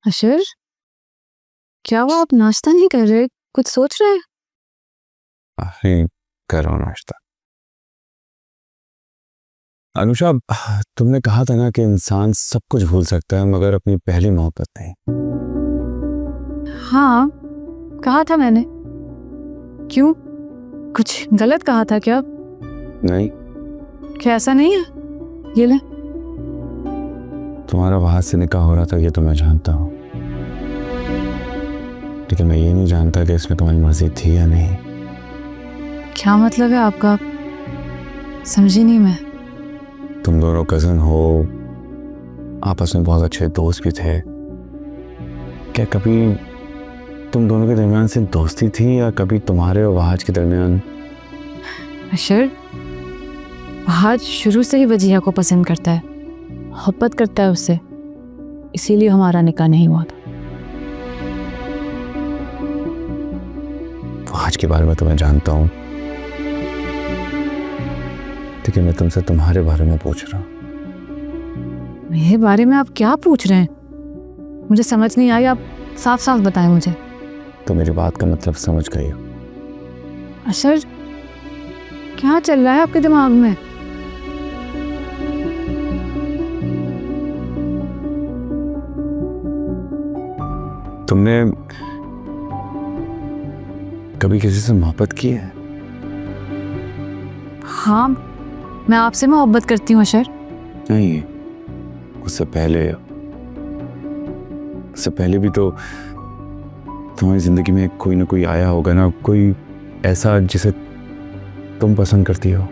अशर, क्या हुआ? आप नाश्ता नहीं कर रहे? कुछ सोच रहे हैं? नहीं कर रहा हूँ नाश्ता। अनुषा, तुमने कहा था ना कि इंसान सब कुछ भूल सकता है मगर अपनी पहली मोहब्बत नहीं। हाँ, कहा था मैंने। क्यों, कुछ गलत कहा था क्या? नहीं, क्या ऐसा नहीं है? ये ले। तुम्हारा वहां से निकाह हो रहा था ये तो मैं जानता हूँ, लेकिन मैं ये नहीं जानता कि इसमें तुम्हारी मर्जी थी या नहीं। क्या मतलब है आपका? समझी नहीं मैं। तुम दोनों कजन हो, आपस में बहुत अच्छे दोस्त भी थे। क्या कभी तुम दोनों के दरमियान से दोस्ती थी या कभी तुम्हारे और वहाज के दरमियान? अशर, वहाज शुरू से ही वजीहा को पसंद करता है, मोहब्बत करता है उससे, इसीलिए हमारा निकाह नहीं हुआ था। वहाज के बारे में तो मैं जानता हूँ, लेकिन मैं तुमसे तुम्हारे बारे में पूछ रहा हूँ। मेरे बारे में आप क्या पूछ रहे हैं? मुझे समझ नहीं आई, आप साफ साफ बताएं मुझे। तो मेरी बात का मतलब समझ गई हो? अशर, क्या चल रहा है आपके दिमाग में? तुमने कभी किसी से मोहब्बत की है? हाँ, मैं आपसे मोहब्बत करती हूँ अशर। नहीं, उससे पहले भी तो तुम्हारी जिंदगी में कोई ना कोई आया होगा ना, कोई ऐसा जिसे तुम पसंद करती हो,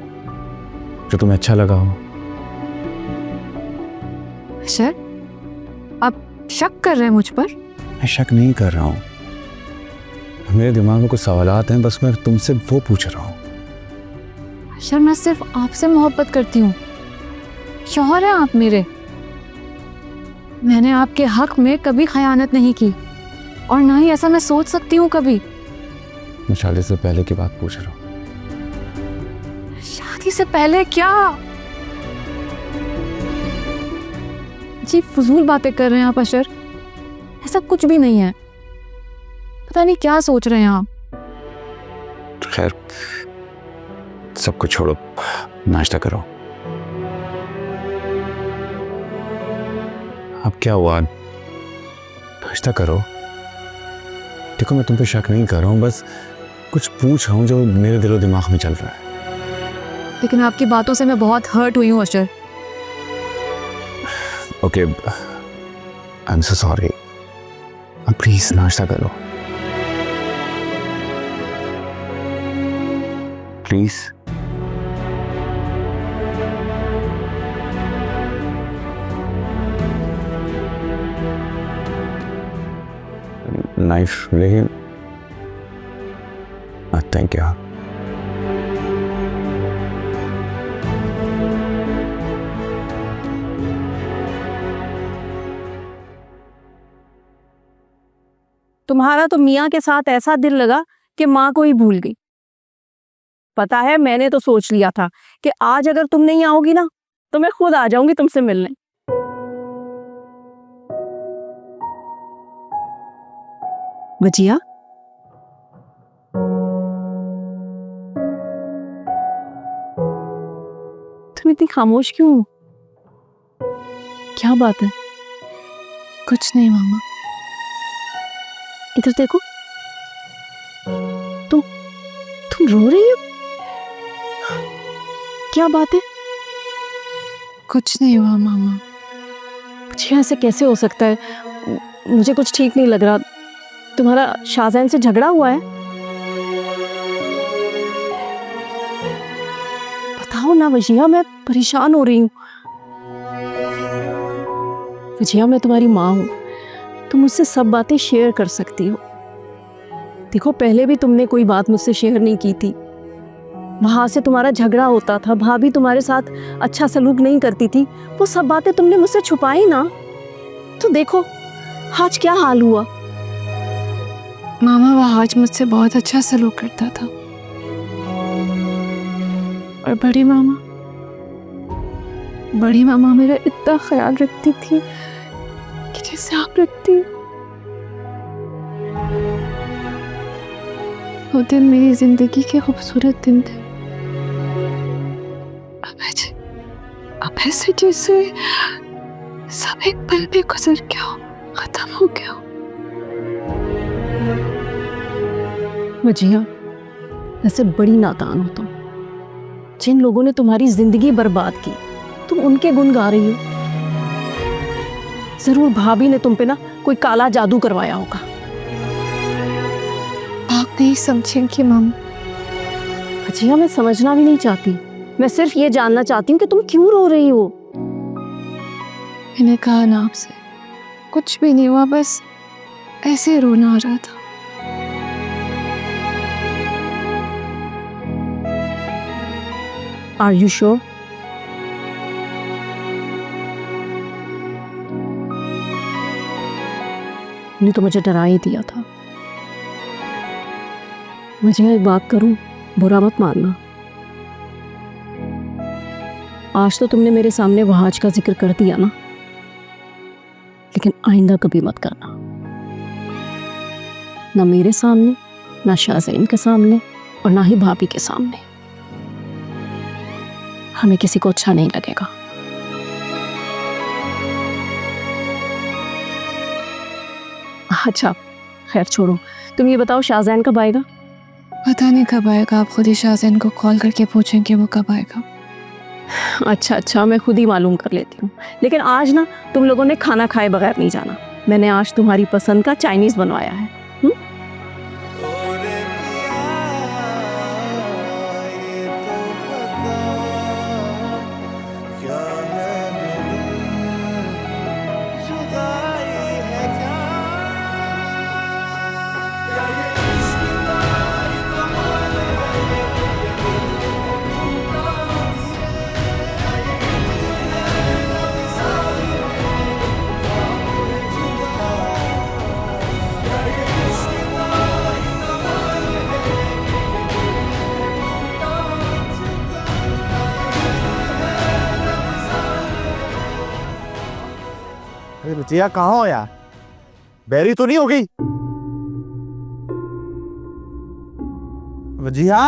जो तुम्हें अच्छा लगा हो। अशर, आप शक कर रहे हैं मुझ पर? मैं शक नहीं कर रहा हूँ, मेरे दिमाग में कुछ सवालात हैं, बस मैं तुमसे वो पूछ रहा हूँ। अशर, मैं सिर्फ आपसे मोहब्बत करती हूँ, शौहर हैं आप मेरे। मैंने आपके हक में कभी खयानत नहीं की और ना ही ऐसा मैं सोच सकती हूँ कभी। मैं शादी से पहले की बात पूछ रहा हूँ। शादी से पहले क्या? जी फजूल बातें कर रहे हैं आप अशर, ऐसा कुछ भी नहीं है। पता नहीं क्या सोच रहे हैं आप। खैर, सब कुछ छोड़ो, नाश्ता करो। अब क्या हुआ, नाश्ता करो। देखो, मैं तुम पे शक नहीं कर रहा हूँ, बस कुछ पूछ रहा हूँ जो मेरे दिलो दिमाग में चल रहा है। लेकिन आपकी बातों से मैं बहुत हर्ट हुई हूँ अशर। Okay, I am so sorry. अब प्लीज नाश्ता करो, प्लीज। नाइफ लेकिन थैंक यू। तुम्हारा तो मियाँ के साथ ऐसा दिल लगा कि माँ को ही भूल गई। पता है, मैंने तो सोच लिया था कि आज अगर तुम नहीं आओगी ना तो मैं खुद आ जाऊंगी तुमसे मिलने। वजिया, तुम इतनी खामोश क्यों हो? क्या बात है? कुछ नहीं मामा। इधर देखो, तुम रो रही हो? क्या बात है? कुछ नहीं हुआ मामा। जी, ऐसे कैसे हो सकता है? मुझे कुछ ठीक नहीं लग रहा। तुम्हारा शाहजहान से झगड़ा हुआ है? बताओ ना वजिया, मैं परेशान हो रही हूँ। वजिया, मैं तुम्हारी माँ हूँ, तुम मुझसे सब बातें शेयर कर सकती हो। देखो, पहले भी तुमने कोई बात मुझसे शेयर नहीं की थी। वहां से तुम्हारा झगड़ा होता था, भाभी तुम्हारे साथ अच्छा सलूक नहीं करती थी, वो सब बातें तुमने मुझसे छुपाई ना। तो देखो आज क्या हाल हुआ। मामा, वह आज मुझसे बहुत अच्छा सलूक करता था, और बड़ी मामा मेरा इतना ख्याल रखती थी कि जैसे आप रखती। वो दिन मेरी जिंदगी के खूबसूरत दिन थे। अब ऐसे जैसे सब एक पल में गुजर गया, खत्म हो गया। वजिया, ऐसे बड़ी नादान हो तुम। जिन लोगों ने तुम्हारी जिंदगी बर्बाद की, तुम उनके गुण गा रही हो। जरूर भाभी ने तुम पे ना कोई काला जादू करवाया होगा। आप नहीं समझेंगी मम। वजिया, मैं समझना भी नहीं चाहती। मैं सिर्फ ये जानना चाहती हूँ कि तुम क्यों रो रही हो। मैंने कहा ना आपसे, कुछ भी नहीं हुआ, बस ऐसे रोना आ रहा था। Are you sure? नहीं तो मुझे डरा ही दिया था। मुझे एक बात करूं, बुरा मत मानना। आज तो तुमने मेरे सामने वहाज का जिक्र कर दिया ना, लेकिन आइंदा कभी मत करना। ना मेरे सामने, ना शाज़ैन के सामने, और ना ही भाभी के सामने। हमें किसी को अच्छा नहीं लगेगा। अच्छा खैर छोड़ो, तुम ये बताओ शाज़ैन कब आएगा? पता नहीं कब आएगा, आप खुद ही शाज़ैन को कॉल करके पूछेंगे वो कब आएगा। अच्छा, मैं खुद ही मालूम कर लेती हूँ। लेकिन आज ना तुम लोगों ने खाना खाए बगैर नहीं जाना। मैंने आज तुम्हारी पसंद का चाइनीज़ बनवाया है। रुचिया कहाँ हो यार? बैरी तो नहीं हो गई? वजिया,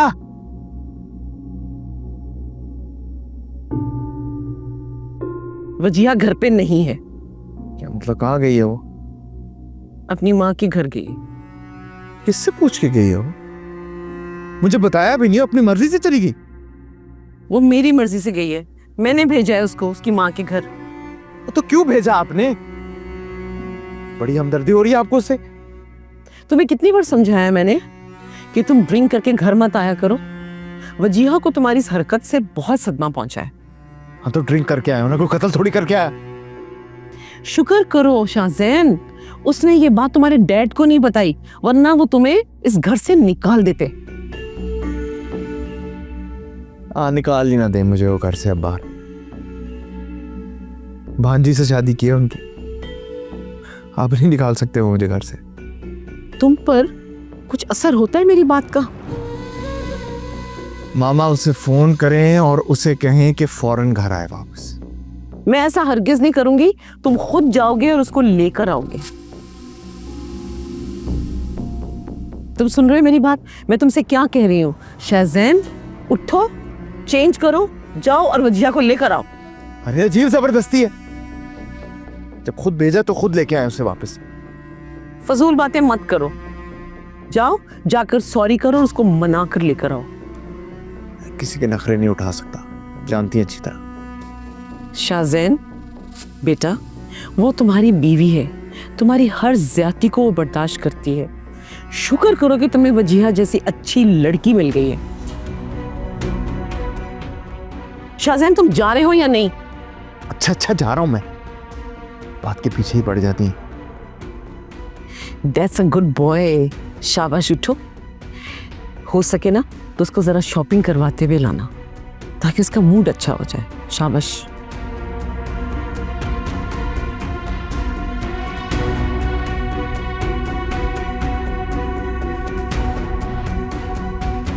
वजिया घर पे नहीं है। क्या मतलब कहाँ गई है वो? अपनी माँ के घर गई। किससे पूछ के गई हो? मुझे बताया भी नहीं, अपनी मर्जी से चली गई। वो मेरी मर्जी से गई है, मैंने भेजा है उसको उसकी माँ के घर। तो क्यों भेजा आपने? बड़ी हमदर्दी हो रही है आपको उससे। तुम्हें कितनी बार समझाया मैंने कि तुम ड्रिंक करके घर मत आया करो। वजिया को तुम्हारी इस हरकत से बहुत सदमा पहुंचा है। हाँ तो ड्रिंक करके आया हो ना, कोई कत्ल थोड़ी करके आया। शुक्र करो शाज़ैन, उसने ये बात तुम्हारे डैड को नहीं बताई, वरना वो तुम्हें इस घर से निकाल देते। निकाल ही ना दे मुझे वो घर से अब बाहर। भांजी से शादी की है उनकी, आप नहीं निकाल सकते हो मुझे घर से। तुम पर कुछ असर होता है मेरी बात का? मामा उसे फोन करें और उसे कहें कि फौरन घर आए वापस। मैं ऐसा हरगिज नहीं करूंगी। तुम खुद जाओगे और उसको लेकर आओगे। तुम सुन रहे हो मेरी बात? मैं तुमसे क्या कह रही हूँ? शाज़ैन उठो, चेंज करो, जाओ और वजिया को लेकर आओ। अरे अजीब जबरदस्ती है। जब खुद भेजा तो खुद लेके आए उसे वापस। फजूल बातें मत करो। जाओ, जाकर सॉरी करो और उसको मना कर लेकर आओ। किसी के नखरे नहीं उठा सकता, जानती है अच्छी तरह। शाज़ैन बेटा, वो तुम्हारी बीवी है, तुम्हारी हर ज्यादती को वो बर्दाश्त करती है। शुक्र करो कि तुम्हें वजिया जैसी अच्छी लड़की मिल गई है। शाज़ैन तुम जा रहे हो या नहीं? अच्छा जा रहा हूं मैं। बात के पीछे ही पड़ जाती है। That's a good boy। शाबाश, उठो। हो सके ना तो उसको जरा शॉपिंग करवाते हुए लाना, ताकि उसका मूड अच्छा हो जाए। शाबाश।